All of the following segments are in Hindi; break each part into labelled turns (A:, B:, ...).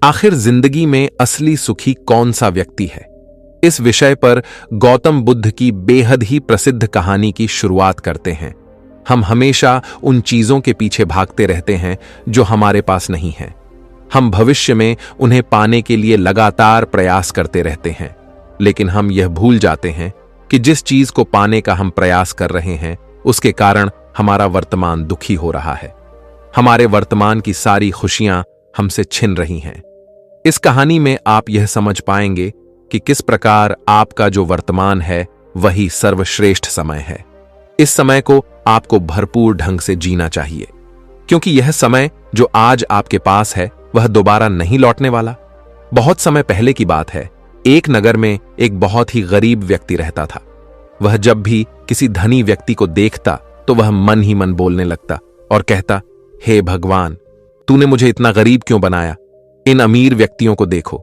A: आखिर जिंदगी में असली सुखी कौन सा व्यक्ति है? इस विषय पर गौतम बुद्ध की बेहद ही प्रसिद्ध कहानी की शुरुआत करते हैं। हम हमेशा उन चीजों के पीछे भागते रहते हैं जो हमारे पास नहीं हैं। हम भविष्य में उन्हें पाने के लिए लगातार प्रयास करते रहते हैं, लेकिन हम यह भूल जाते हैं कि जिस चीज को पाने का हम प्रयास कर रहे हैं उसके कारण हमारा वर्तमान दुखी हो रहा है। हमारे वर्तमान की सारी खुशियां हमसे छिन रही हैं। इस कहानी में आप यह समझ पाएंगे कि किस प्रकार आपका जो वर्तमान है वही सर्वश्रेष्ठ समय है। इस समय को आपको भरपूर ढंग से जीना चाहिए, क्योंकि यह समय जो आज आपके पास है वह दोबारा नहीं लौटने वाला। बहुत समय पहले की बात है, एक नगर में एक बहुत ही गरीब व्यक्ति रहता था। वह जब भी किसी धनी व्यक्ति को देखता तो वह मन ही मन बोलने लगता और कहता, हे भगवान, तूने मुझे इतना गरीब क्यों बनाया? इन अमीर व्यक्तियों को देखो,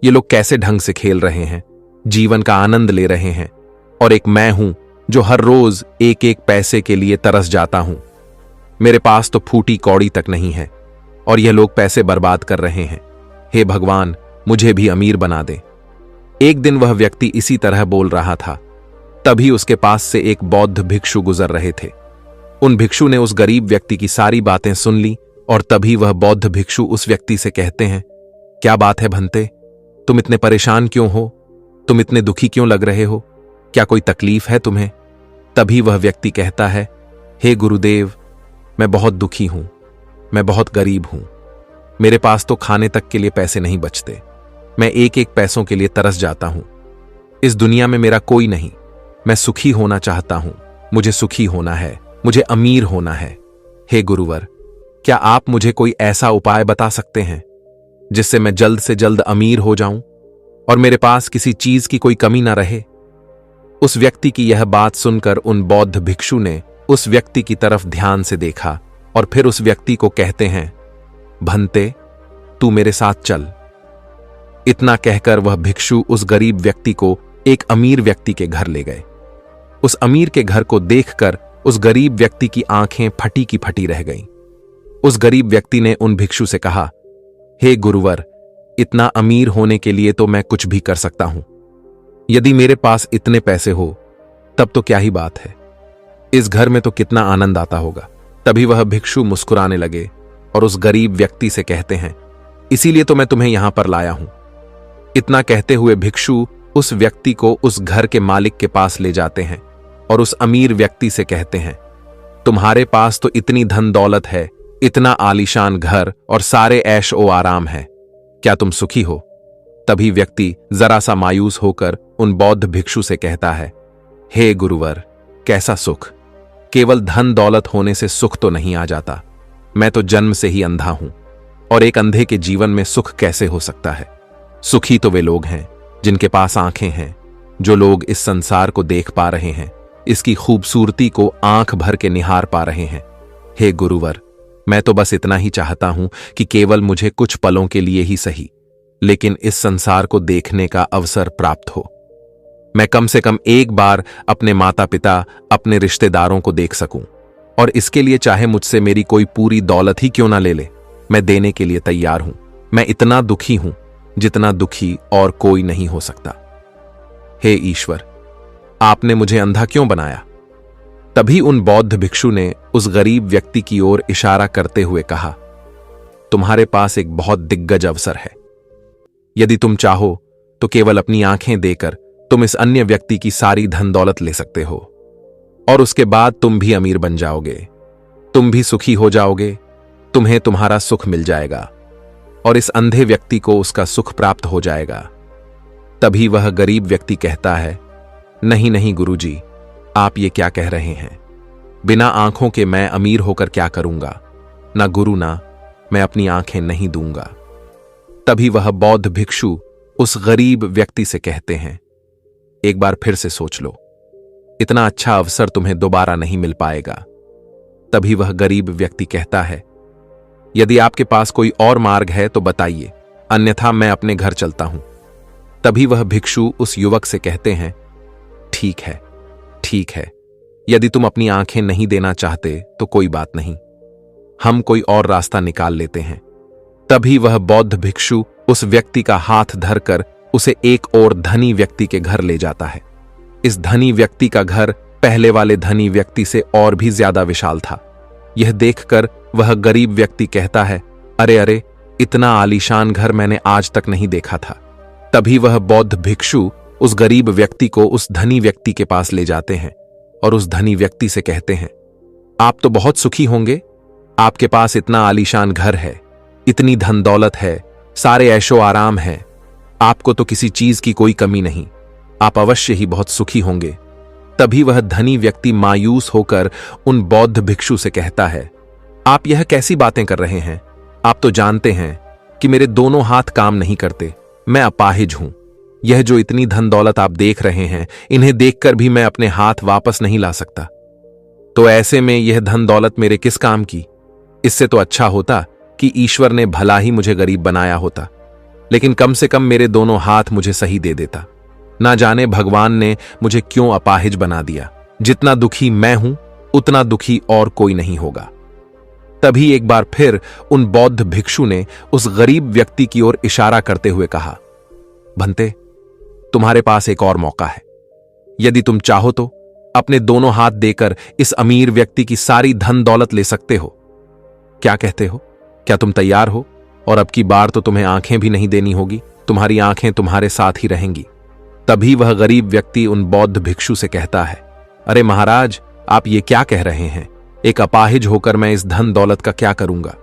A: ये लोग कैसे ढंग से खेल रहे हैं, जीवन का आनंद ले रहे हैं, और एक मैं हूं जो हर रोज एक एक पैसे के लिए तरस जाता हूं। मेरे पास तो फूटी कौड़ी तक नहीं है और यह लोग पैसे बर्बाद कर रहे हैं। हे भगवान, मुझे भी अमीर बना दे। एक दिन वह व्यक्ति इसी तरह बोल रहा था, तभी उसके पास से एक बौद्ध भिक्षु गुजर रहे थे। उन भिक्षु ने उस गरीब व्यक्ति की सारी बातें सुन ली और तभी वह बौद्ध भिक्षु उस व्यक्ति से कहते हैं, क्या बात है भंते, तुम इतने परेशान क्यों हो? तुम इतने दुखी क्यों लग रहे हो? क्या कोई तकलीफ है तुम्हें? तभी वह व्यक्ति कहता है, हे गुरुदेव, मैं बहुत दुखी हूं, मैं बहुत गरीब हूं। मेरे पास तो खाने तक के लिए पैसे नहीं बचते। मैं एक एक पैसों के लिए तरस जाता हूं। इस दुनिया में मेरा कोई नहीं। मैं सुखी होना चाहता हूं। मुझे सुखी होना है, मुझे अमीर होना है। हे गुरुवर, क्या आप मुझे कोई ऐसा उपाय बता सकते हैं जिससे मैं जल्द से जल्द अमीर हो जाऊं और मेरे पास किसी चीज की कोई कमी ना रहे? उस व्यक्ति की यह बात सुनकर उन बौद्ध भिक्षु ने उस व्यक्ति की तरफ ध्यान से देखा और फिर उस व्यक्ति को कहते हैं, भंते, तू मेरे साथ चल। इतना कहकर वह भिक्षु उस गरीब व्यक्ति को एक अमीर व्यक्ति के घर ले गए। उस अमीर के घर को देखकर उस गरीब व्यक्ति की आंखें फटी की फटी रह गईं। उस गरीब व्यक्ति ने उन भिक्षु से कहा, हे गुरुवर, इतना अमीर होने के लिए तो मैं कुछ भी कर सकता हूं। यदि मेरे पास इतने पैसे हो तब तो क्या ही बात है, इस घर में तो कितना आनंद आता होगा। तभी वह भिक्षु मुस्कुराने लगे और उस गरीब व्यक्ति से कहते हैं, इसीलिए तो मैं तुम्हें यहां पर लाया हूं। इतना कहते हुए भिक्षु उस व्यक्ति को उस घर के मालिक के पास ले जाते हैं और उस अमीर व्यक्ति से कहते हैं, तुम्हारे पास तो इतनी धन दौलत है, इतना आलीशान घर और सारे ऐश ओ आराम है, क्या तुम सुखी हो? तभी व्यक्ति जरा सा मायूस होकर उन बौद्ध भिक्षु से कहता है, हे गुरुवर, कैसा सुख? केवल धन दौलत होने से सुख तो नहीं आ जाता। मैं तो जन्म से ही अंधा हूं और एक अंधे के जीवन में सुख कैसे हो सकता है? सुखी तो वे लोग हैं जिनके पास आंखें हैं, जो लोग इस संसार को देख पा रहे हैं, इसकी खूबसूरती को आंख भर के निहार पा रहे हैं। हे गुरुवर, मैं तो बस इतना ही चाहता हूं कि केवल मुझे कुछ पलों के लिए ही सही, लेकिन इस संसार को देखने का अवसर प्राप्त हो। मैं कम से कम एक बार अपने माता पिता, अपने रिश्तेदारों को देख सकूं, और इसके लिए चाहे मुझसे मेरी कोई पूरी दौलत ही क्यों ना ले ले, मैं देने के लिए तैयार हूं। मैं इतना दुखी हूं जितना दुखी और कोई नहीं हो सकता। हे ईश्वर, आपने मुझे अंधा क्यों बनाया? तभी उन बौद्ध भिक्षु ने उस गरीब व्यक्ति की ओर इशारा करते हुए कहा, तुम्हारे पास एक बहुत दिग्गज अवसर है। यदि तुम चाहो तो केवल अपनी आंखें देकर तुम इस अन्य व्यक्ति की सारी धन दौलत ले सकते हो और उसके बाद तुम भी अमीर बन जाओगे, तुम भी सुखी हो जाओगे, तुम्हें तुम्हारा सुख मिल जाएगा और इस अंधे व्यक्ति को उसका सुख प्राप्त हो जाएगा। तभी वह गरीब व्यक्ति कहता है, नहीं नहीं गुरुजी, आप ये क्या कह रहे हैं? बिना आंखों के मैं अमीर होकर क्या करूंगा? ना गुरु, ना मैं अपनी आंखें नहीं दूंगा। तभी वह बौद्ध भिक्षु उस गरीब व्यक्ति से कहते हैं, एक बार फिर से सोच लो, इतना अच्छा अवसर तुम्हें दोबारा नहीं मिल पाएगा। तभी वह गरीब व्यक्ति कहता है, यदि आपके पास कोई और मार्ग है तो बताइए, अन्यथा मैं अपने घर चलता हूं। तभी वह भिक्षु उस युवक से कहते हैं, ठीक है, ठीक है, यदि तुम अपनी आंखें नहीं देना चाहते तो कोई बात नहीं, हम कोई और रास्ता निकाल लेते हैं। तभी वह बौद्ध भिक्षु उस व्यक्ति का हाथ धरकर उसे एक और धनी व्यक्ति के घर ले जाता है। इस धनी व्यक्ति का घर पहले वाले धनी व्यक्ति से और भी ज्यादा विशाल था। यह देखकर वह गरीब व्यक्ति कहता है, अरे अरे, इतना आलीशान घर मैंने आज तक नहीं देखा था। तभी वह बौद्ध भिक्षु उस गरीब व्यक्ति को उस धनी व्यक्ति के पास ले जाते हैं और उस धनी व्यक्ति से कहते हैं, आप तो बहुत सुखी होंगे, आपके पास इतना आलीशान घर है, इतनी धन दौलत है, सारे ऐशो आराम है, आपको तो किसी चीज की कोई कमी नहीं, आप अवश्य ही बहुत सुखी होंगे। तभी वह धनी व्यक्ति मायूस होकर उन बौद्ध भिक्षु से कहता है, आप यह कैसी बातें कर रहे हैं? आप तो जानते हैं कि मेरे दोनों हाथ काम नहीं करते, मैं अपाहिज हूं। यह जो इतनी धन दौलत आप देख रहे हैं, इन्हें देखकर भी मैं अपने हाथ वापस नहीं ला सकता। तो ऐसे में यह धन दौलत मेरे किस काम की? इससे तो अच्छा होता कि ईश्वर ने भला ही मुझे गरीब बनाया होता, लेकिन कम से कम मेरे दोनों हाथ मुझे सही दे देता। ना जाने भगवान ने मुझे क्यों अपाहिज बना दिया। जितना दुखी मैं हूं, उतना दुखी और कोई नहीं होगा। तभी एक बार फिर उन बौद्ध भिक्षु ने उस गरीब व्यक्ति की ओर इशारा करते हुए कहा, भंते, तुम्हारे पास एक और मौका है। यदि तुम चाहो तो अपने दोनों हाथ देकर इस अमीर व्यक्ति की सारी धन दौलत ले सकते हो। क्या कहते हो? क्या तुम तैयार हो? और अब की बार तो तुम्हें आंखें भी नहीं देनी होगी, तुम्हारी आंखें तुम्हारे साथ ही रहेंगी। तभी वह गरीब व्यक्ति उन बौद्ध भिक्षु से कहता है, अरे महाराज, आप ये क्या कह रहे हैं? एक अपाहिज होकर मैं इस धन दौलत का क्या करूंगा?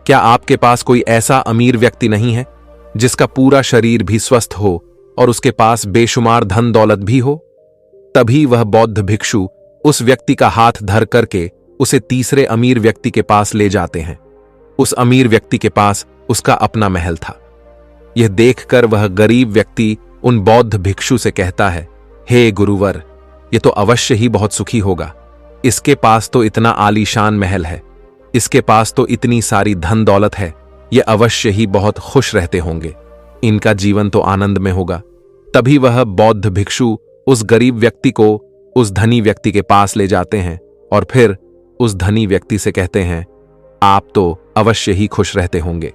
A: क्या आपके पास कोई ऐसा अमीर व्यक्ति नहीं है जिसका पूरा शरीर भी स्वस्थ हो और उसके पास बेशुमार धन दौलत भी हो? तभी वह बौद्ध भिक्षु उस व्यक्ति का हाथ धर करके उसे तीसरे अमीर व्यक्ति के पास ले जाते हैं। उस अमीर व्यक्ति के पास उसका अपना महल था। यह देखकर वह गरीब व्यक्ति उन बौद्ध भिक्षु से कहता है, हे गुरुवर, यह तो अवश्य ही बहुत सुखी होगा। इसके पास तो इतना आलीशान महल है, इसके पास तो इतनी सारी धन दौलत है, ये अवश्य ही बहुत खुश रहते होंगे, इनका जीवन तो आनंद में होगा। तभी वह बौद्ध भिक्षु उस गरीब व्यक्ति को उस धनी व्यक्ति के पास ले जाते हैं और फिर उस धनी व्यक्ति से कहते हैं, आप तो अवश्य ही खुश रहते होंगे,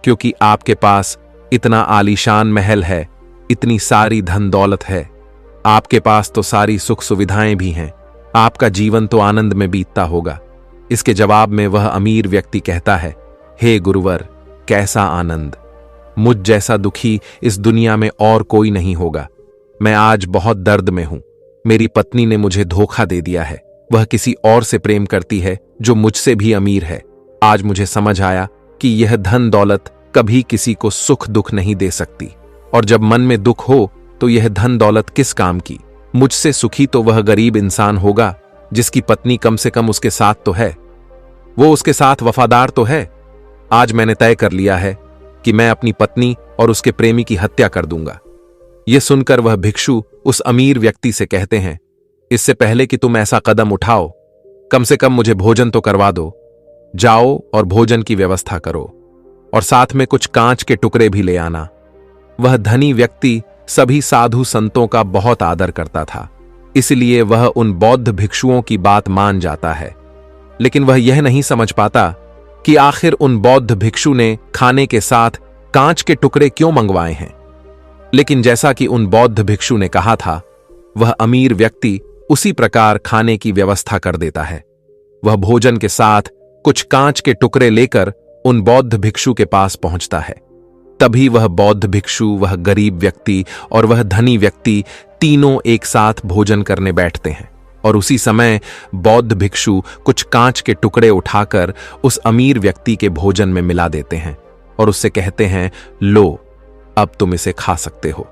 A: क्योंकि आपके पास इतना आलीशान महल है, इतनी सारी धन दौलत है, आपके पास तो सारी सुख सुविधाएं भी हैं, आपका जीवन तो आनंद में बीतता होगा। इसके जवाब में वह अमीर व्यक्ति कहता है, हे गुरुवर, कैसा आनंद! मुझ जैसा दुखी इस दुनिया में और कोई नहीं होगा। मैं आज बहुत दर्द में हूं। मेरी पत्नी ने मुझे धोखा दे दिया है, वह किसी और से प्रेम करती है जो मुझसे भी अमीर है। आज मुझे समझ आया कि यह धन दौलत कभी किसी को सुख दुख नहीं दे सकती, और जब मन में दुख हो तो यह धन दौलत किस काम की। मुझसे सुखी तो वह गरीब इंसान होगा जिसकी पत्नी कम से कम उसके साथ तो है, वो उसके साथ वफादार तो है। आज मैंने तय कर लिया है कि मैं अपनी पत्नी और उसके प्रेमी की हत्या कर दूंगा। यह सुनकर वह भिक्षु उस अमीर व्यक्ति से कहते हैं, इससे पहले कि तुम ऐसा कदम उठाओ, कम से कम मुझे भोजन तो करवा दो। जाओ और भोजन की व्यवस्था करो, और साथ में कुछ कांच के टुकड़े भी ले आना। वह धनी व्यक्ति सभी साधु संतों का बहुत आदर करता था, इसलिए वह उन बौद्ध भिक्षुओं की बात मान जाता है। लेकिन वह यह नहीं समझ पाता कि आखिर उन बौद्ध भिक्षु ने खाने के साथ कांच के टुकड़े क्यों मंगवाए हैं। लेकिन जैसा कि उन बौद्ध भिक्षु ने कहा था, वह अमीर व्यक्ति उसी प्रकार खाने की व्यवस्था कर देता है। वह भोजन के साथ कुछ कांच के टुकड़े लेकर उन बौद्ध भिक्षु के पास पहुंचता है। तभी वह बौद्ध भिक्षु, वह गरीब व्यक्ति और वह धनी व्यक्ति तीनों एक साथ भोजन करने बैठते हैं, और उसी समय बौद्ध भिक्षु कुछ कांच के टुकड़े उठाकर उस अमीर व्यक्ति के भोजन में मिला देते हैं और उससे कहते हैं, लो, अब तुम इसे खा सकते हो।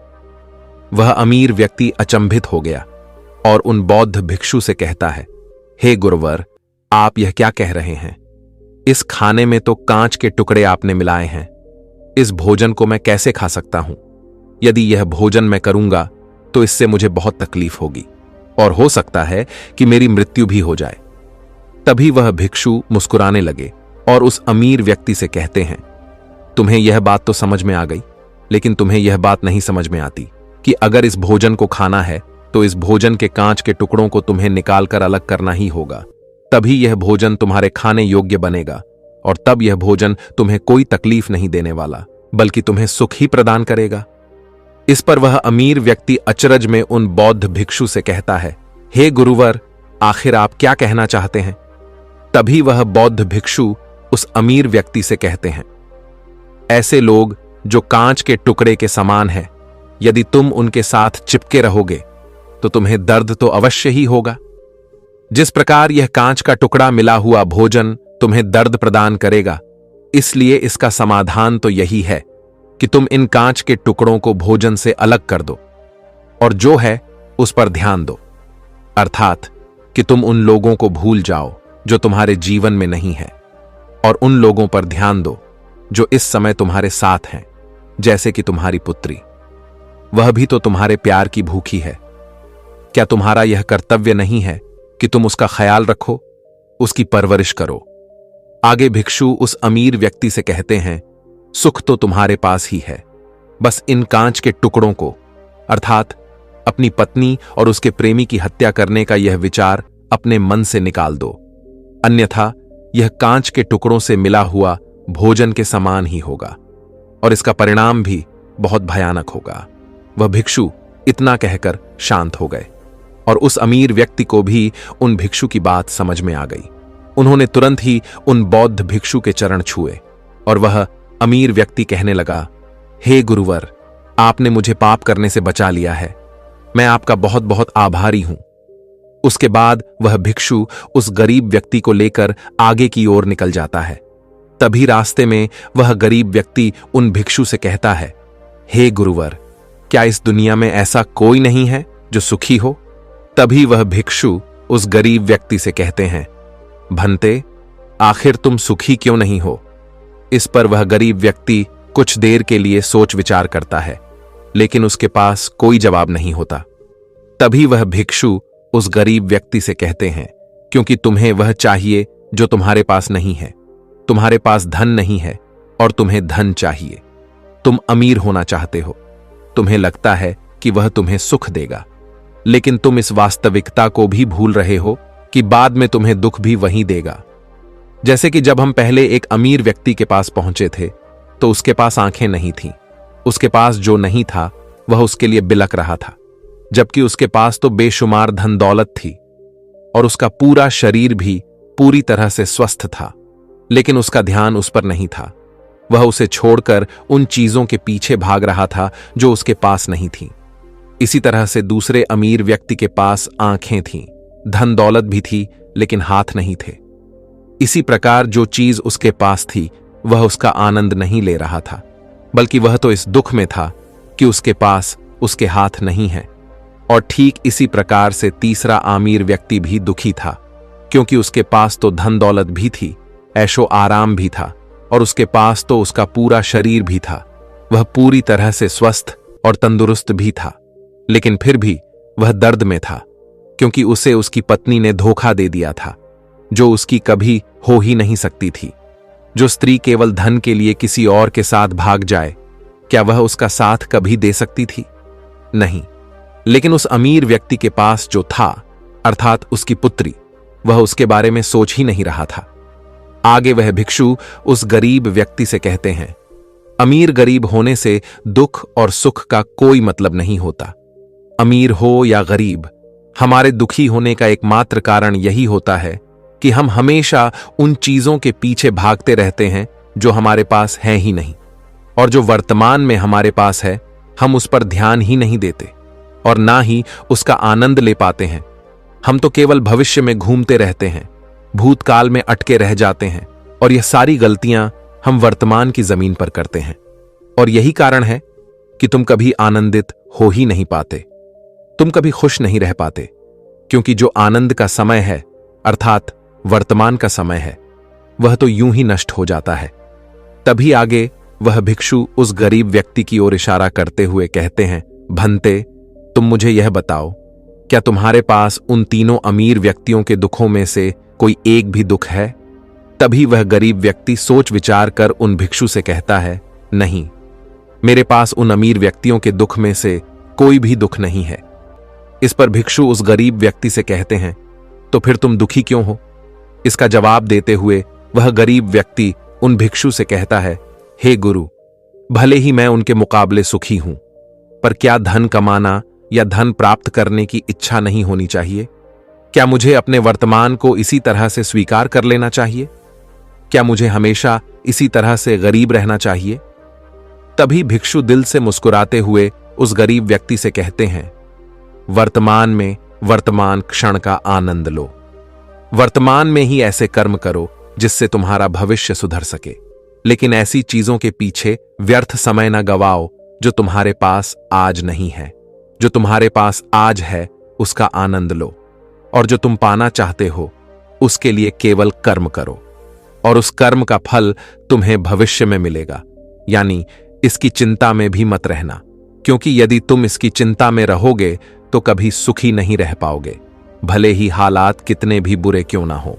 A: वह अमीर व्यक्ति अचंभित हो गया और उन बौद्ध भिक्षु से कहता है, हे गुरुवर, आप यह क्या कह रहे हैं? इस खाने में तो कांच के टुकड़े आपने मिलाए हैं, इस भोजन को मैं कैसे खा सकता हूं? यदि यह भोजन मैं करूंगा तो इससे मुझे बहुत तकलीफ होगी और हो सकता है कि मेरी मृत्यु भी हो जाए। तभी वह भिक्षु मुस्कुराने लगे और उस अमीर व्यक्ति से कहते हैं, तुम्हें यह बात तो समझ में आ गई, लेकिन तुम्हें यह बात नहीं समझ में आती कि अगर इस भोजन को खाना है तो इस भोजन के कांच के टुकड़ों को तुम्हें निकालकर अलग करना ही होगा, तभी यह भोजन तुम्हारे खाने योग्य बनेगा और तब यह भोजन तुम्हें कोई तकलीफ नहीं देने वाला, बल्कि तुम्हें सुख ही प्रदान करेगा। इस पर वह अमीर व्यक्ति अचरज में उन बौद्ध भिक्षु से कहता है, हे गुरुवर, आखिर आप क्या कहना चाहते हैं? तभी वह बौद्ध भिक्षु उस अमीर व्यक्ति से कहते हैं, ऐसे लोग जो कांच के टुकड़े के समान है, यदि तुम उनके साथ चिपके रहोगे तो तुम्हें दर्द तो अवश्य ही होगा। जिस प्रकार यह कांच का टुकड़ा मिला हुआ भोजन तुम्हें दर्द प्रदान करेगा, इसलिए इसका समाधान तो यही है कि तुम इन कांच के टुकड़ों को भोजन से अलग कर दो और जो है उस पर ध्यान दो, अर्थात कि तुम उन लोगों को भूल जाओ जो तुम्हारे जीवन में नहीं है और उन लोगों पर ध्यान दो जो इस समय तुम्हारे साथ हैं, जैसे कि तुम्हारी पुत्री। वह भी तो तुम्हारे प्यार की भूखी है। क्या तुम्हारा यह कर्तव्य नहीं है कि तुम उसका ख्याल रखो, उसकी परवरिश करो? आगे भिक्षु उस अमीर व्यक्ति से कहते हैं, सुख तो तुम्हारे पास ही है, बस इन कांच के टुकड़ों को, अर्थात अपनी पत्नी और उसके प्रेमी की हत्या करने का यह विचार अपने मन से निकाल दो, अन्यथा यह कांच के टुकड़ों से मिला हुआ भोजन के समान ही होगा और इसका परिणाम भी बहुत भयानक होगा। वह भिक्षु इतना कहकर शांत हो गए और उस अमीर व्यक्ति को भी उन भिक्षु की बात समझ में आ गई। उन्होंने तुरंत ही उन बौद्ध भिक्षु के चरण छुए और वह अमीर व्यक्ति कहने लगा, हे गुरुवर, आपने मुझे पाप करने से बचा लिया है, मैं आपका बहुत बहुत आभारी हूं। उसके बाद वह भिक्षु उस गरीब व्यक्ति को लेकर आगे की ओर निकल जाता है। तभी रास्ते में वह गरीब व्यक्ति उन भिक्षु से कहता है, हे गुरुवर, क्या इस दुनिया में ऐसा कोई नहीं है जो सुखी हो? तभी वह भिक्षु उस गरीब व्यक्ति से कहते हैं, भंते, आखिर तुम सुखी क्यों नहीं हो? इस पर वह गरीब व्यक्ति कुछ देर के लिए सोच विचार करता है, लेकिन उसके पास कोई जवाब नहीं होता। तभी वह भिक्षु उस गरीब व्यक्ति से कहते हैं, क्योंकि तुम्हें वह चाहिए जो तुम्हारे पास नहीं है। तुम्हारे पास धन नहीं है और तुम्हें धन चाहिए। तुम अमीर होना चाहते हो। तुम्हें लगता है कि वह तुम्हें सुख देगा, लेकिन तुम इस वास्तविकता को भी भूल रहे हो कि बाद में तुम्हें दुख भी वही देगा। जैसे कि जब हम पहले एक अमीर व्यक्ति के पास पहुंचे थे तो उसके पास आंखें नहीं थीं। उसके पास जो नहीं था वह उसके लिए बिलक रहा था, जबकि उसके पास तो बेशुमार धन दौलत थी और उसका पूरा शरीर भी पूरी तरह से स्वस्थ था, लेकिन उसका ध्यान उस पर नहीं था। वह उसे छोड़कर उन चीजों के पीछे भाग रहा था जो उसके पास नहीं थीं। इसी तरह से दूसरे अमीर व्यक्ति के पास आंखें थीं, धन दौलत भी थी, लेकिन हाथ नहीं थे। इसी प्रकार जो चीज उसके पास थी वह उसका आनंद नहीं ले रहा था, बल्कि वह तो इस दुख में था कि उसके पास उसके हाथ नहीं है। और ठीक इसी प्रकार से तीसरा अमीर व्यक्ति भी दुखी था, क्योंकि उसके पास तो धन दौलत भी थी, ऐशो आराम भी था और उसके पास तो उसका पूरा शरीर भी था। वह पूरी तरह से स्वस्थ और तंदुरुस्त भी था, लेकिन फिर भी वह दर्द में था, क्योंकि उसे उसकी पत्नी ने धोखा दे दिया था, जो उसकी कभी हो ही नहीं सकती थी। जो स्त्री केवल धन के लिए किसी और के साथ भाग जाए, क्या वह उसका साथ कभी दे सकती थी? नहीं। लेकिन उस अमीर व्यक्ति के पास जो था, अर्थात उसकी पुत्री, वह उसके बारे में सोच ही नहीं रहा था। आगे वह भिक्षु उस गरीब व्यक्ति से कहते हैं, अमीर गरीब होने से दुख और सुख का कोई मतलब नहीं होता। अमीर हो या गरीब, हमारे दुखी होने का एकमात्र कारण यही होता है कि हम हमेशा उन चीजों के पीछे भागते रहते हैं जो हमारे पास है ही नहीं, और जो वर्तमान में हमारे पास है हम उस पर ध्यान ही नहीं देते और ना ही उसका आनंद ले पाते हैं। हम तो केवल भविष्य में घूमते रहते हैं, भूतकाल में अटके रह जाते हैं, और यह सारी गलतियां हम वर्तमान की जमीन पर करते हैं। और यही कारण है कि तुम कभी आनंदित हो ही नहीं पाते, तुम कभी खुश नहीं रह पाते, क्योंकि जो आनंद का समय है, अर्थात वर्तमान का समय है, वह तो यूं ही नष्ट हो जाता है। तभी आगे वह भिक्षु उस गरीब व्यक्ति की ओर इशारा करते हुए कहते हैं, भंते, तुम मुझे यह बताओ, क्या तुम्हारे पास उन तीनों अमीर व्यक्तियों के दुखों में से कोई एक भी दुख है? तभी वह गरीब व्यक्ति सोच विचार कर उन भिक्षु से कहता है, नहीं, मेरे पास उन अमीर व्यक्तियों के दुख में से कोई भी दुख नहीं है। इस पर भिक्षु उस गरीब व्यक्ति से कहते हैं, तो फिर तुम दुखी क्यों हो? इसका जवाब देते हुए वह गरीब व्यक्ति उन भिक्षु से कहता है, हे गुरु, भले ही मैं उनके मुकाबले सुखी हूं, पर क्या धन कमाना या धन प्राप्त करने की इच्छा नहीं होनी चाहिए? क्या मुझे अपने वर्तमान को इसी तरह से स्वीकार कर लेना चाहिए? क्या मुझे हमेशा इसी तरह से गरीब रहना चाहिए? तभी भिक्षु दिल से मुस्कुराते हुए उस गरीब व्यक्ति से कहते हैं, वर्तमान में वर्तमान क्षण का आनंद लो। वर्तमान में ही ऐसे कर्म करो जिससे तुम्हारा भविष्य सुधर सके, लेकिन ऐसी चीजों के पीछे व्यर्थ समय न गवाओ जो तुम्हारे पास आज नहीं है। जो तुम्हारे पास आज है उसका आनंद लो, और जो तुम पाना चाहते हो उसके लिए केवल कर्म करो, और उस कर्म का फल तुम्हें भविष्य में मिलेगा। यानी इसकी चिंता में भी मत रहना, क्योंकि यदि तुम इसकी चिंता में रहोगे तो कभी सुखी नहीं रह पाओगे, भले ही हालात कितने भी बुरे क्यों ना हो।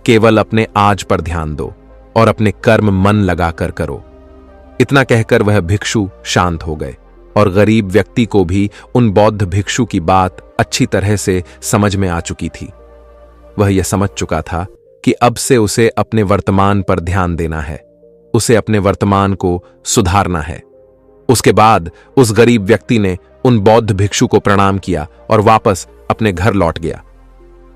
A: केवल अपने आज पर ध्यान दो और अपने कर्म मन लगाकर करो। इतना कहकर वह भिक्षु शांत हो गए, और गरीब व्यक्ति को भी उन बौद्ध भिक्षु की बात अच्छी तरह से समझ में आ चुकी थी। वह यह समझ चुका था कि अब से उसे अपने वर्तमान पर ध्यान देना है, उसे अपने वर्तमान को सुधारना है। उसके बाद उस गरीब व्यक्ति ने उन बौद्ध भिक्षु को प्रणाम किया और वापस अपने घर लौट गया।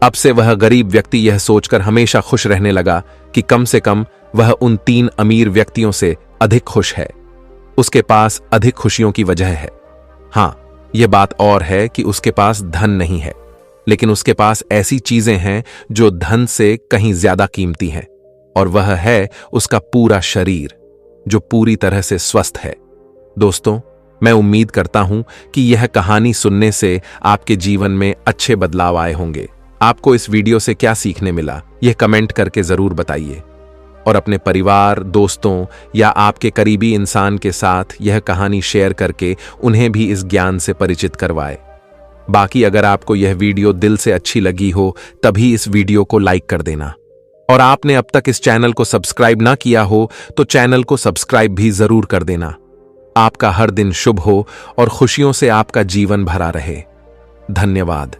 A: अब से वह गरीब व्यक्ति यह सोचकर हमेशा खुश रहने लगा कि कम से कम वह उन 3 अमीर व्यक्तियों से अधिक खुश है। उसके पास अधिक खुशियों की वजह है। हां, यह बात और है कि उसके पास धन नहीं है, लेकिन उसके पास ऐसी चीजें हैं जो धन से कहीं ज्यादा कीमती हैं, और वह है उसका पूरा शरीर जो पूरी तरह से स्वस्थ है। दोस्तों, मैं उम्मीद करता हूं कि यह कहानी सुनने से आपके जीवन में अच्छे बदलाव आए होंगे। आपको इस वीडियो से क्या सीखने मिला, यह कमेंट करके जरूर बताइए, और अपने परिवार, दोस्तों या आपके करीबी इंसान के साथ यह कहानी शेयर करके उन्हें भी इस ज्ञान से परिचित करवाए। बाकी अगर आपको यह वीडियो दिल से अच्छी लगी हो तभी इस वीडियो को लाइक कर देना, और आपने अब तक इस चैनल को सब्सक्राइब ना किया हो तो चैनल को सब्सक्राइब भी जरूर कर देना। आपका हर दिन शुभ हो और खुशियों से आपका जीवन भरा रहे। धन्यवाद।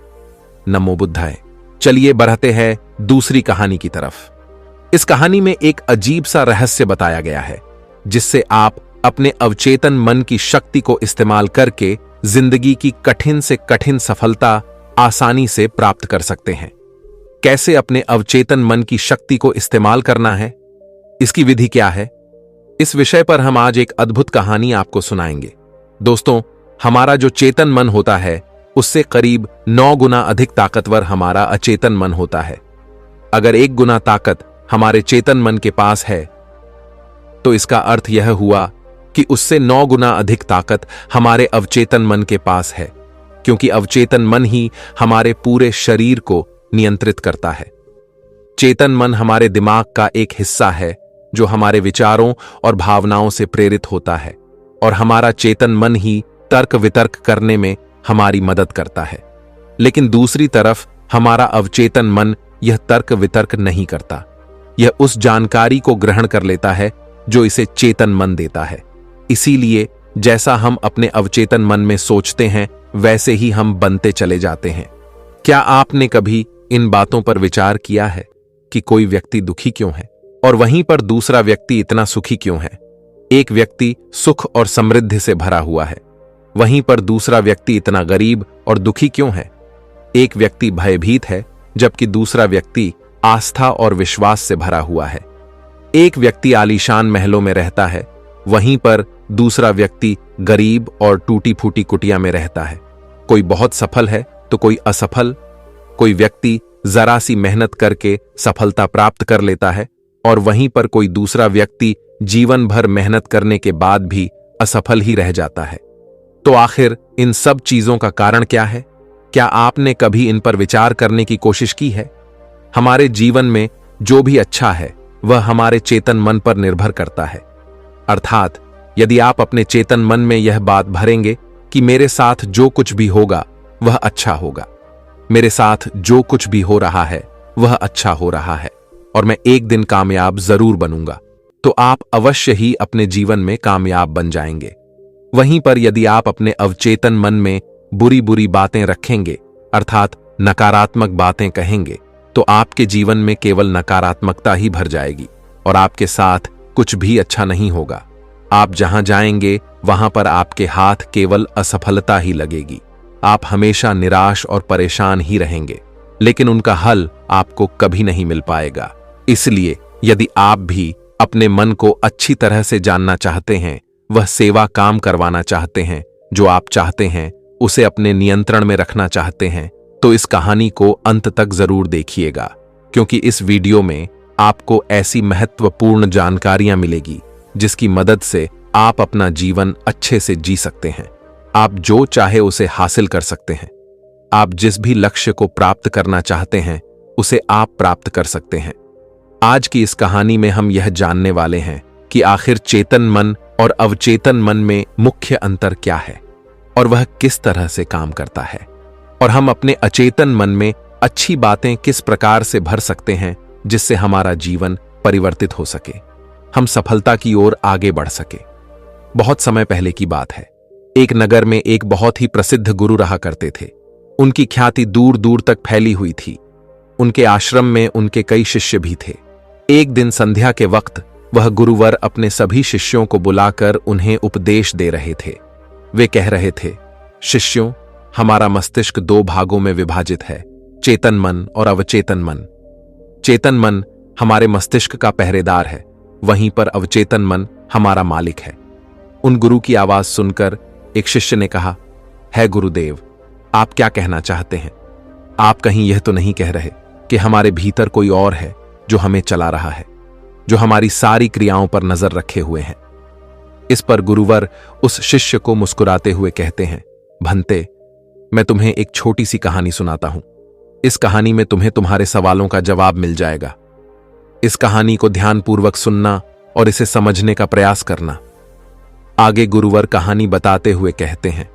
A: नमो बुद्धाय। चलिए बढ़ते हैं दूसरी कहानी की तरफ। इस कहानी में एक अजीब सा रहस्य बताया गया है, जिससे आप अपने अवचेतन मन की शक्ति को इस्तेमाल करके जिंदगी की कठिन से कठिन सफलता आसानी से प्राप्त कर सकते हैं। कैसे अपने अवचेतन मन की शक्ति को इस्तेमाल करना है, इसकी विधि क्या है, इस विषय पर हम आज एक अद्भुत कहानी आपको सुनाएंगे। दोस्तों, हमारा जो चेतन मन होता है उससे करीब 9 गुना अधिक ताकतवर हमारा अचेतन मन होता है। अगर 1 गुना ताकत हमारे चेतन मन के पास है तो इसका अर्थ यह हुआ कि उससे 9 गुना अधिक ताकत हमारे अवचेतन मन के पास है, क्योंकि अवचेतन मन ही हमारे पूरे शरीर को नियंत्रित करता है। चेतन मन हमारे दिमाग का एक हिस्सा है जो हमारे विचारों और भावनाओं से प्रेरित होता है, और हमारा चेतन मन ही तर्क वितर्क करने में हमारी मदद करता है। लेकिन दूसरी तरफ हमारा अवचेतन मन यह तर्क वितर्क नहीं करता। यह उस जानकारी को ग्रहण कर लेता है जो इसे चेतन मन देता है। इसीलिए जैसा हम अपने अवचेतन मन में सोचते हैं वैसे ही हम बनते चले जाते हैं। क्या आपने कभी इन बातों पर विचार किया है कि कोई व्यक्ति दुखी क्यों है और वहीं पर दूसरा व्यक्ति इतना सुखी क्यों है? एक व्यक्ति सुख और समृद्धि से भरा हुआ है, वहीं पर दूसरा व्यक्ति इतना गरीब और दुखी क्यों है? एक व्यक्ति भयभीत है जबकि दूसरा व्यक्ति आस्था और विश्वास से भरा हुआ है। एक व्यक्ति आलीशान महलों में रहता है, वहीं पर दूसरा व्यक्ति गरीब और टूटी फूटी कुटिया में रहता है। कोई बहुत सफल है तो कोई असफल। कोई व्यक्ति जरा सी मेहनत करके सफलता प्राप्त कर लेता है, और वहीं पर कोई दूसरा व्यक्ति जीवन भर मेहनत करने के बाद भी असफल ही रह जाता है। तो आखिर इन सब चीजों का कारण क्या है? क्या आपने कभी इन पर विचार करने की कोशिश की है? हमारे जीवन में जो भी अच्छा है वह हमारे चेतन मन पर निर्भर करता है। अर्थात यदि आप अपने चेतन मन में यह बात भरेंगे कि मेरे साथ जो कुछ भी होगा वह अच्छा होगा, मेरे साथ जो कुछ भी हो रहा है वह अच्छा हो रहा है, और मैं एक दिन कामयाब जरूर बनूंगा, तो आप अवश्य ही अपने जीवन में कामयाब बन जाएंगे। वहीं पर यदि आप अपने अवचेतन मन में बुरी बुरी बातें रखेंगे, अर्थात नकारात्मक बातें कहेंगे, तो आपके जीवन में केवल नकारात्मकता ही भर जाएगी। और आपके साथ कुछ भी अच्छा नहीं होगा। आप जहां जाएंगे वहां पर आपके हाथ केवल असफलता ही लगेगी। आप हमेशा निराश और परेशान ही रहेंगे, लेकिन उनका हल आपको कभी नहीं मिल पाएगा। इसलिए यदि आप भी अपने मन को अच्छी तरह से जानना चाहते हैं, वह सेवा काम करवाना चाहते हैं जो आप चाहते हैं, उसे अपने नियंत्रण में रखना चाहते हैं, तो इस कहानी को अंत तक जरूर देखिएगा, क्योंकि इस वीडियो में आपको ऐसी महत्वपूर्ण जानकारियां मिलेगी जिसकी मदद से आप अपना जीवन अच्छे से जी सकते हैं। आप जो चाहे उसे हासिल कर सकते हैं। आप जिस भी लक्ष्य को प्राप्त करना चाहते हैं उसे आप प्राप्त कर सकते हैं। आज की इस कहानी में हम यह जानने वाले हैं कि आखिर चेतन मन और अवचेतन मन में मुख्य अंतर क्या है और वह किस तरह से काम करता है, और हम अपने अचेतन मन में अच्छी बातें किस प्रकार से भर सकते हैं जिससे हमारा जीवन परिवर्तित हो सके, हम सफलता की ओर आगे बढ़ सके। बहुत समय पहले की बात है। एक नगर में एक बहुत ही प्रसिद्ध गुरु रहा करते थे। उनकी ख्याति दूर दूर तक फैली हुई थी। उनके आश्रम में उनके कई शिष्य भी थे। एक दिन संध्या के वक्त वह गुरुवर अपने सभी शिष्यों को बुलाकर उन्हें उपदेश दे रहे थे। वे कह रहे थे, शिष्यों, हमारा मस्तिष्क दो भागों में विभाजित है, चेतन मन और अवचेतन मन। चेतन मन हमारे मस्तिष्क का पहरेदार है, वहीं पर अवचेतन मन हमारा मालिक है। उन गुरु की आवाज सुनकर एक शिष्य ने कहा, है गुरुदेव, आप क्या कहना चाहते हैं? आप कहीं यह तो नहीं कह रहे कि हमारे भीतर कोई और है जो हमें चला रहा है, जो हमारी सारी क्रियाओं पर नजर रखे हुए हैं? इस पर गुरुवर उस शिष्य को मुस्कुराते हुए कहते हैं, भंते, मैं तुम्हें एक छोटी सी कहानी सुनाता हूं। इस कहानी में तुम्हें तुम्हारे सवालों का जवाब मिल जाएगा। इस कहानी को ध्यानपूर्वक सुनना और इसे समझने का प्रयास करना। आगे गुरुवर कहानी बताते हुए कहते हैं,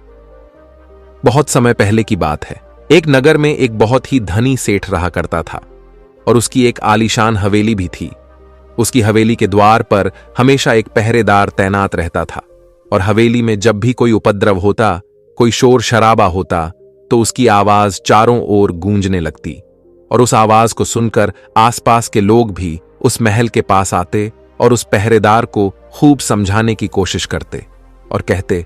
A: बहुत समय पहले की बात है। एक नगर में एक बहुत ही धनी सेठ रहा करता था और उसकी एक आलीशान हवेली भी थी। उसकी हवेली के द्वार पर हमेशा एक पहरेदार तैनात रहता था और हवेली में जब भी कोई उपद्रव होता, कोई शोर शराबा होता, तो उसकी आवाज चारों ओर गूंजने लगती और उस आवाज को सुनकर आसपास के लोग भी उस महल के पास आते और उस पहरेदार को खूब समझाने की कोशिश करते और कहते,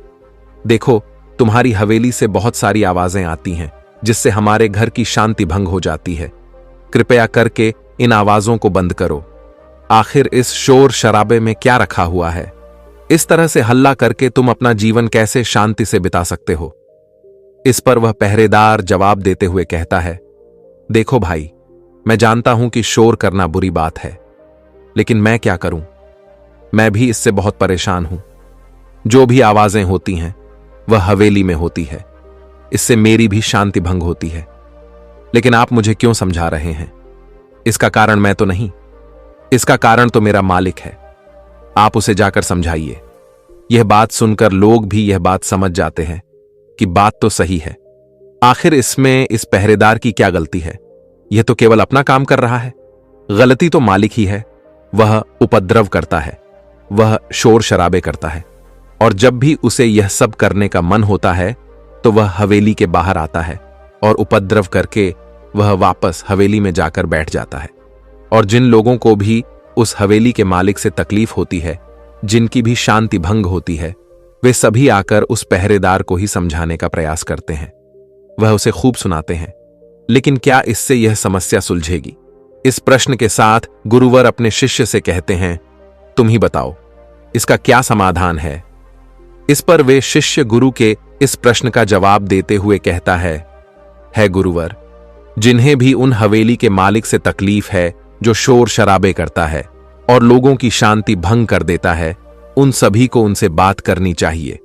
A: देखो, तुम्हारी हवेली से बहुत सारी आवाजें आती हैं जिससे हमारे घर की शांति भंग हो जाती है। कृपया करके इन आवाजों को बंद करो। आखिर इस शोर शराबे में क्या रखा हुआ है? इस तरह से हल्ला करके तुम अपना जीवन कैसे शांति से बिता सकते हो? इस पर वह पहरेदार जवाब देते हुए कहता है, देखो भाई, मैं जानता हूं कि शोर करना बुरी बात है, लेकिन मैं क्या करूं? मैं भी इससे बहुत परेशान हूं। जो भी आवाजें होती हैं वह हवेली में होती है, इससे मेरी भी शांति भंग होती है। लेकिन आप मुझे क्यों समझा रहे हैं? इसका कारण मैं तो नहीं, इसका कारण तो मेरा मालिक है। आप उसे जाकर समझाइए। यह बात सुनकर लोग भी यह बात समझ जाते हैं कि बात तो सही है। आखिर इसमें इस पहरेदार की क्या गलती है? यह तो केवल अपना काम कर रहा है। गलती तो मालिक ही है। वह उपद्रव करता है, वह शोर शराबे करता है, और जब भी उसे यह सब करने का मन होता है तो वह हवेली के बाहर आता है और उपद्रव करके वह वापस हवेली में जाकर बैठ जाता है। और जिन लोगों को भी उस हवेली के मालिक से तकलीफ होती है, जिनकी भी शांति भंग होती है, वे सभी आकर उस पहरेदार को ही समझाने का प्रयास करते हैं। वह उसे खूब सुनाते हैं, लेकिन क्या इससे यह समस्या सुलझेगी? इस प्रश्न के साथ गुरुवर अपने शिष्य से कहते हैं, तुम ही बताओ, इसका क्या समाधान है? इस पर वे शिष्य गुरु के इस प्रश्न का जवाब देते हुए कहता है गुरुवर, जिन्हें भी उन हवेली के मालिक से तकलीफ है जो शोर शराबे करता है और लोगों की शांति भंग कर देता है, उन सभी को उनसे बात करनी चाहिए,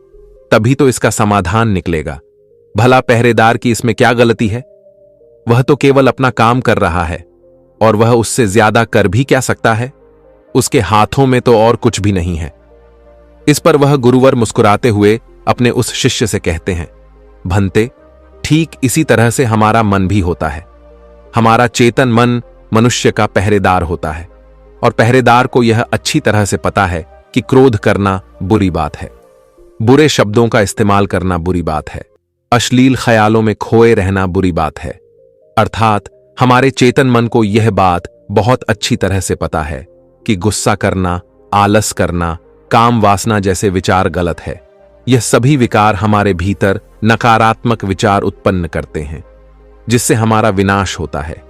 A: तभी तो इसका समाधान निकलेगा। भला पहरेदार की इसमें क्या गलती है? वह तो केवल अपना काम कर रहा है और वह उससे ज्यादा कर भी क्या सकता है? उसके हाथों में तो और कुछ भी नहीं है। इस पर वह गुरुवर मुस्कुराते हुए अपने उस शिष्य से कहते हैं, भंते, ठीक इसी तरह से हमारा मन भी होता है। हमारा चेतन मन मनुष्य का पहरेदार होता है और पहरेदार को यह अच्छी तरह से पता है कि क्रोध करना बुरी बात है, बुरे शब्दों का इस्तेमाल करना बुरी बात है, अश्लील ख्यालों में खोए रहना बुरी बात है। अर्थात हमारे चेतन मन को यह बात बहुत अच्छी तरह से पता है कि गुस्सा करना, आलस करना, काम वासना जैसे विचार गलत है। यह सभी विकार हमारे भीतर नकारात्मक विचार उत्पन्न करते हैं, जिससे हमारा विनाश होता है।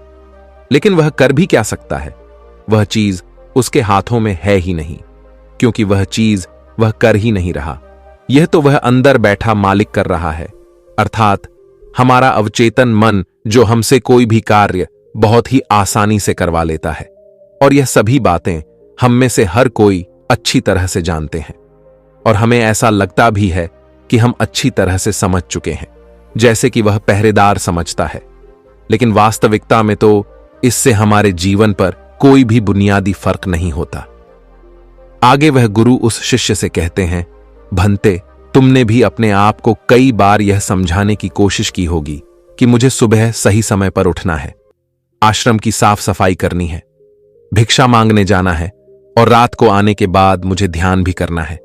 A: लेकिन वह कर भी क्या सकता है? वह चीज उसके हाथों में है ही नहीं, क्योंकि वह चीज वह कर ही नहीं रहा। यह तो वह अंदर बैठा मालिक कर रहा है, अर्थात हमारा अवचेतन मन, जो हमसे कोई भी कार्य बहुत ही आसानी से करवा लेता है। और यह सभी बातें हम में से हर कोई अच्छी तरह से जानते हैं, और हमें ऐसा लगता भी है कि हम अच्छी तरह से समझ चुके हैं, जैसे कि वह पहरेदार समझता है। लेकिन वास्तविकता में तो इससे हमारे जीवन पर कोई भी बुनियादी फर्क नहीं होता। आगे वह गुरु उस शिष्य से कहते हैं, भंते, तुमने भी अपने आप को कई बार यह समझाने की कोशिश की होगी कि मुझे सुबह सही समय पर उठना है, आश्रम की साफ सफाई करनी है, भिक्षा मांगने जाना है और रात को आने के बाद मुझे ध्यान भी करना है।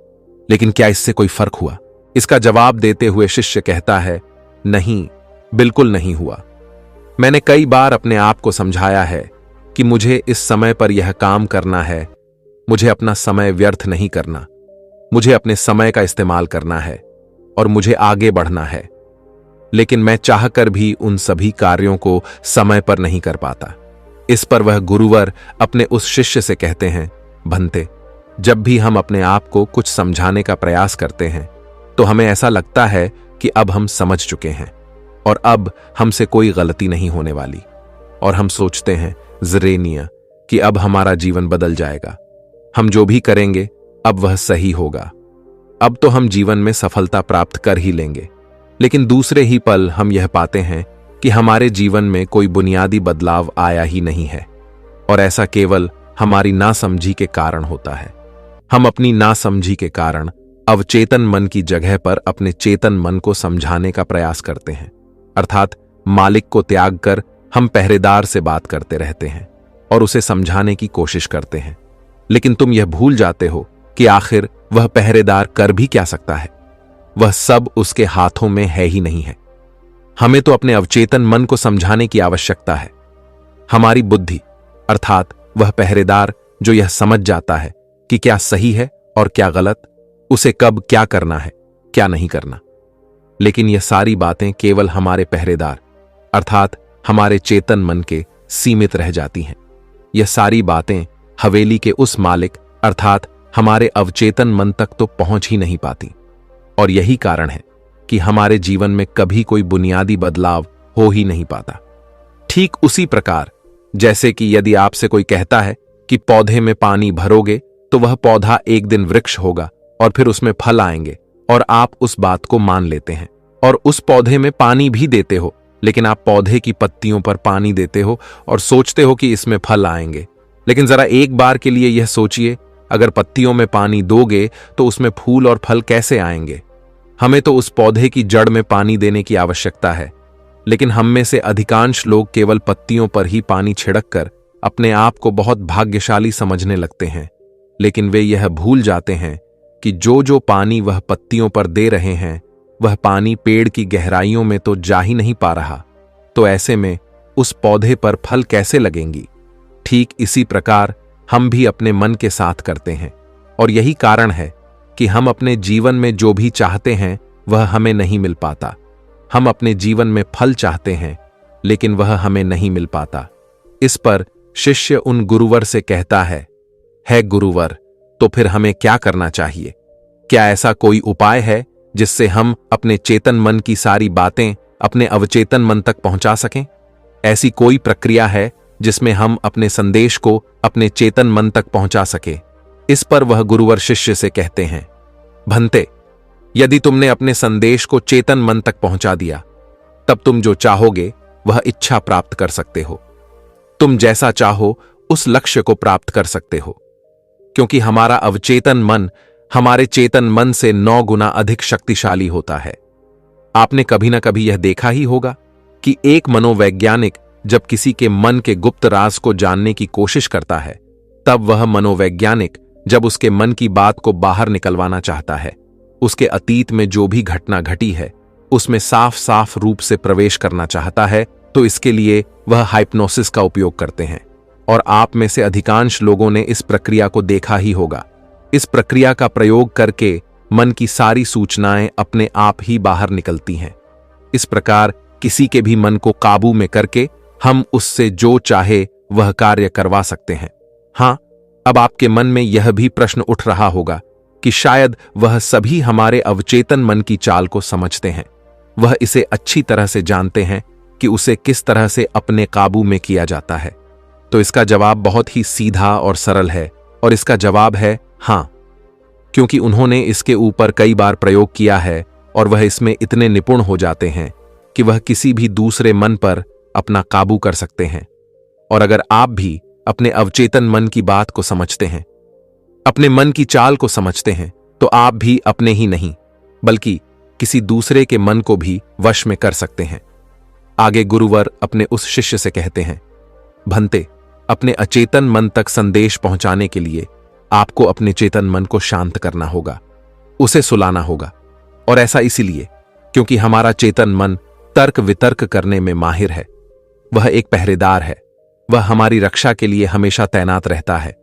A: लेकिन क्या इससे कोई फर्क हुआ? इसका जवाब देते हुए शिष्य कहता है, नहीं, बिल्कुल नहीं हुआ। मैंने कई बार अपने आप को समझाया है कि मुझे इस समय पर यह काम करना है, मुझे अपना समय व्यर्थ नहीं करना, मुझे अपने समय का इस्तेमाल करना है और मुझे आगे बढ़ना है। लेकिन मैं चाहकर भी उन सभी कार्यों को समय पर नहीं कर पाता। इस पर वह गुरुवर अपने उस शिष्य से कहते हैं, भंते, जब भी हम अपने आप को कुछ समझाने का प्रयास करते हैं तो हमें ऐसा लगता है कि अब हम समझ चुके हैं और अब हमसे कोई गलती नहीं होने वाली, और हम सोचते हैं ज़रेनिया कि अब हमारा जीवन बदल जाएगा, हम जो भी करेंगे अब वह सही होगा, अब तो हम जीवन में सफलता प्राप्त कर ही लेंगे। लेकिन दूसरे ही पल हम यह पाते हैं कि हमारे जीवन में कोई बुनियादी बदलाव आया ही नहीं है, और ऐसा केवल हमारी नासमझी के कारण होता है। हम अपनी नासमझी के कारण अवचेतन मन की जगह पर अपने चेतन मन को समझाने का प्रयास करते हैं, अर्थात मालिक को त्याग कर हम पहरेदार से बात करते रहते हैं और उसे समझाने की कोशिश करते हैं। लेकिन तुम यह भूल जाते हो कि आखिर वह पहरेदार कर भी क्या सकता है? वह सब उसके हाथों में है ही नहीं है। हमें तो अपने अवचेतन मन को समझाने की आवश्यकता है। हमारी बुद्धि, अर्थात वह पहरेदार जो यह समझ जाता है कि क्या सही है और क्या गलत, उसे कब क्या करना है, क्या नहीं करना। लेकिन यह सारी बातें केवल हमारे पहरेदार, अर्थात हमारे चेतन मन के सीमित रह जाती हैं। यह सारी बातें हवेली के उस मालिक, अर्थात हमारे अवचेतन मन तक तो पहुंच ही नहीं पाती, और यही कारण है कि हमारे जीवन में कभी कोई बुनियादी बदलाव हो ही नहीं पाता। ठीक उसी प्रकार जैसे कि यदि आपसे कोई कहता है कि पौधे में पानी भरोगे तो वह पौधा एक दिन वृक्ष होगा और फिर उसमें फल आएंगे, और आप उस बात को मान लेते हैं और उस पौधे में पानी भी देते हो, लेकिन आप पौधे की पत्तियों पर पानी देते हो और सोचते हो कि इसमें फल आएंगे। लेकिन जरा एक बार के लिए यह सोचिए, अगर पत्तियों में पानी दोगे तो उसमें फूल और फल कैसे आएंगे? हमें तो उस पौधे की जड़ में पानी देने की आवश्यकता है, लेकिन हम में से अधिकांश लोग केवल पत्तियों पर ही पानी छिड़क कर अपने आप को बहुत भाग्यशाली समझने लगते हैं। लेकिन वे यह भूल जाते हैं कि जो जो पानी वह पत्तियों पर दे रहे हैं, वह पानी पेड़ की गहराइयों में तो जा ही नहीं पा रहा, तो ऐसे में उस पौधे पर फल कैसे लगेंगी? ठीक इसी प्रकार हम भी अपने मन के साथ करते हैं, और यही कारण है कि हम अपने जीवन में जो भी चाहते हैं वह हमें नहीं मिल पाता। हम अपने जीवन में फल चाहते हैं, लेकिन वह हमें नहीं मिल पाता। इस पर शिष्य उन गुरुवर से कहता है गुरुवर, तो फिर हमें क्या करना चाहिए? क्या ऐसा कोई उपाय है जिससे हम अपने चेतन मन की सारी बातें अपने अवचेतन मन तक पहुंचा सकें? ऐसी कोई प्रक्रिया है जिसमें हम अपने संदेश को अपने चेतन मन तक पहुंचा सके? इस पर वह गुरुवर शिष्य से कहते हैं, भंते, यदि तुमने अपने संदेश को चेतन मन तक पहुंचा दिया, तब तुम जो चाहोगे वह इच्छा प्राप्त कर सकते हो। तुम जैसा चाहो उस लक्ष्य को प्राप्त कर सकते हो, क्योंकि हमारा अवचेतन मन हमारे चेतन मन से 9 गुना अधिक शक्तिशाली होता है। आपने कभी ना कभी यह देखा ही होगा कि एक मनोवैज्ञानिक जब किसी के मन के गुप्त राज को जानने की कोशिश करता है, तब वह मनोवैज्ञानिक जब उसके मन की बात को बाहर निकलवाना चाहता है, उसके अतीत में जो भी घटना घटी है उसमें साफ साफ रूप से प्रवेश करना चाहता है, तो इसके लिए वह हाइप्नोसिस का उपयोग करते हैं। और आप में से अधिकांश लोगों ने इस प्रक्रिया को देखा ही होगा। इस प्रक्रिया का प्रयोग करके मन की सारी सूचनाएं अपने आप ही बाहर निकलती हैं। इस प्रकार किसी के भी मन को काबू में करके हम उससे जो चाहे वह कार्य करवा सकते हैं। हां, अब आपके मन में यह भी प्रश्न उठ रहा होगा कि शायद वह सभी हमारे अवचेतन मन की चाल को समझते हैं, वह इसे अच्छी तरह से जानते हैं कि उसे किस तरह से अपने काबू में किया जाता है। तो इसका जवाब बहुत ही सीधा और सरल है, और इसका जवाब है हां, क्योंकि उन्होंने इसके ऊपर कई बार प्रयोग किया है और वह इसमें इतने निपुण हो जाते हैं कि वह किसी भी दूसरे मन पर अपना काबू कर सकते हैं। और अगर आप भी अपने अवचेतन मन की बात को समझते हैं, अपने मन की चाल को समझते हैं, तो आप भी अपने ही नहीं बल्कि किसी दूसरे के मन को भी वश में कर सकते हैं। आगे गुरुवर अपने उस शिष्य से कहते हैं, भंते, अपने अचेतन मन तक संदेश पहुंचाने के लिए आपको अपने चेतन मन को शांत करना होगा, उसे सुलाना होगा। और ऐसा इसीलिए क्योंकि हमारा चेतन मन तर्क वितर्क करने में माहिर है। वह एक पहरेदार है, वह हमारी रक्षा के लिए हमेशा तैनात रहता है।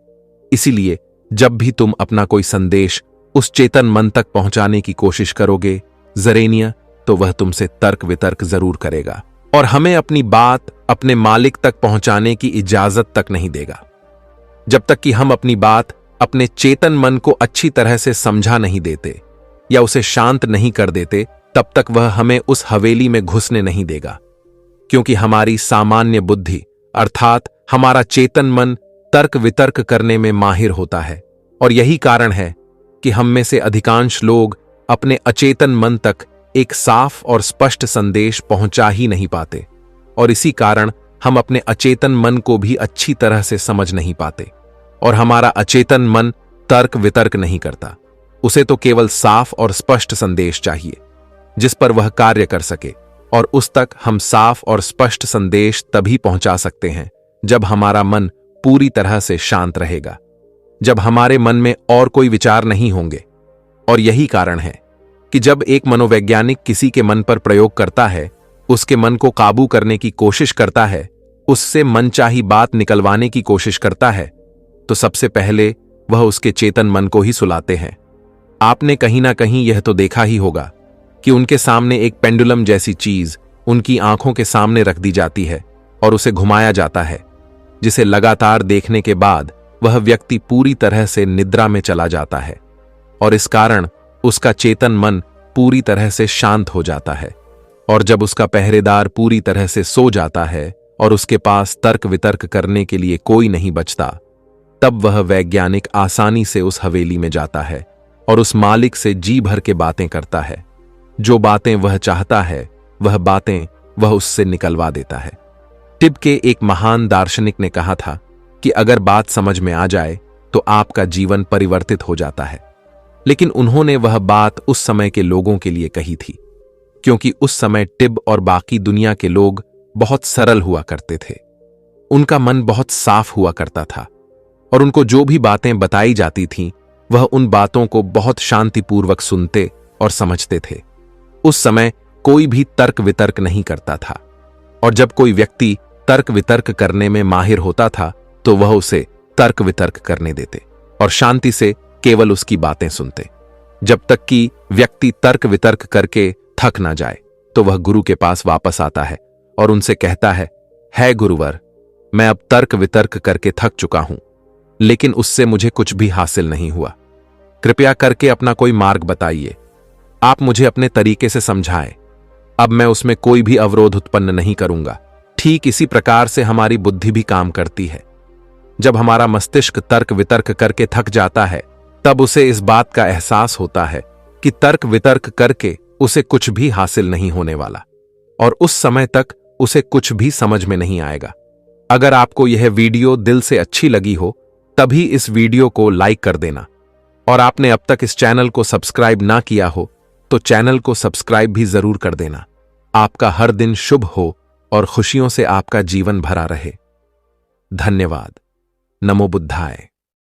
A: इसीलिए जब भी तुम अपना कोई संदेश उस चेतन मन तक पहुंचाने की कोशिश करोगे जरेनिया, तो वह तुमसे तर्क वितर्क जरूर करेगा और हमें अपनी बात अपने मालिक तक पहुंचाने की इजाजत तक नहीं देगा। जब तक कि हम अपनी बात अपने चेतन मन को अच्छी तरह से समझा नहीं देते या उसे शांत नहीं कर देते, तब तक वह हमें उस हवेली में घुसने नहीं देगा। क्योंकि हमारी सामान्य बुद्धि अर्थात हमारा चेतन मन तर्क वितर्क करने में माहिर होता है, और यही कारण है कि हम में से अधिकांश लोग अपने अचेतन मन तक एक साफ और स्पष्ट संदेश पहुंचा ही नहीं पाते, और इसी कारण हम अपने अचेतन मन को भी अच्छी तरह से समझ नहीं पाते। और हमारा अचेतन मन तर्क वितर्क नहीं करता, उसे तो केवल साफ और स्पष्ट संदेश चाहिए जिस पर वह कार्य कर सके। और उस तक हम साफ और स्पष्ट संदेश तभी पहुंचा सकते हैं जब हमारा मन पूरी तरह से शांत रहेगा, जब हमारे मन में और कोई विचार नहीं होंगे। और यही कारण है कि जब एक मनोवैज्ञानिक किसी के मन पर प्रयोग करता है, उसके मन को काबू करने की कोशिश करता है, उससे मनचाही बात निकलवाने की कोशिश करता है, तो सबसे पहले वह उसके चेतन मन को ही सुलाते हैं। आपने कहीं ना कहीं यह तो देखा ही होगा कि उनके सामने एक पेंडुलम जैसी चीज उनकी आंखों के सामने रख दी जाती है और उसे घुमाया जाता है, जिसे लगातार देखने के बाद वह व्यक्ति पूरी तरह से निद्रा में चला जाता है और इस कारण उसका चेतन मन पूरी तरह से शांत हो जाता है। और जब उसका पहरेदार पूरी तरह से सो जाता है और उसके पास तर्क वितर्क करने के लिए कोई नहीं बचता, तब वह वैज्ञानिक आसानी से उस हवेली में जाता है और उस मालिक से जी भर के बातें करता है। जो बातें वह चाहता है वह बातें वह उससे निकलवा देता है। टिब के एक महान दार्शनिक ने कहा था कि अगर बात समझ में आ जाए तो आपका जीवन परिवर्तित हो जाता है। लेकिन उन्होंने वह बात उस समय के लोगों के लिए कही थी, क्योंकि उस समय टिब और बाकी दुनिया के लोग बहुत सरल हुआ करते थे। उनका मन बहुत साफ हुआ करता था और उनको जो भी बातें बताई जाती थीं, वह उन बातों को बहुत शांतिपूर्वक सुनते और समझते थे। उस समय कोई भी तर्क वितर्क नहीं करता था, और जब कोई व्यक्ति तर्क वितर्क करने में माहिर होता था तो वह उसे तर्क वितर्क करने देते और शांति से केवल उसकी बातें सुनते, जब तक कि व्यक्ति तर्क वितर्क करके थक ना जाए। तो वह गुरु के पास वापस आता है और उनसे कहता है गुरुवर, मैं अब तर्क वितर्क करके थक चुका हूं, लेकिन उससे मुझे कुछ भी हासिल नहीं हुआ। कृपया करके अपना कोई मार्ग बताइए, आप मुझे अपने तरीके से समझाएं। अब मैं उसमें कोई भी अवरोध उत्पन्न नहीं करूंगा। ठीक इसी प्रकार से हमारी बुद्धि भी काम करती है। जब हमारा मस्तिष्क तर्क वितर्क करके थक जाता है, तब उसे इस बात का एहसास होता है कि तर्क वितर्क करके उसे कुछ भी हासिल नहीं होने वाला, और उस समय तक उसे कुछ भी समझ में नहीं आएगा। अगर आपको यह वीडियो दिल से अच्छी लगी हो, तभी इस वीडियो को लाइक कर देना, और आपने अब तक इस चैनल को सब्सक्राइब ना किया हो तो चैनल को सब्सक्राइब भी जरूर कर देना। आपका हर दिन शुभ हो और खुशियों से आपका जीवन भरा रहे। धन्यवाद। नमो बुद्धाय।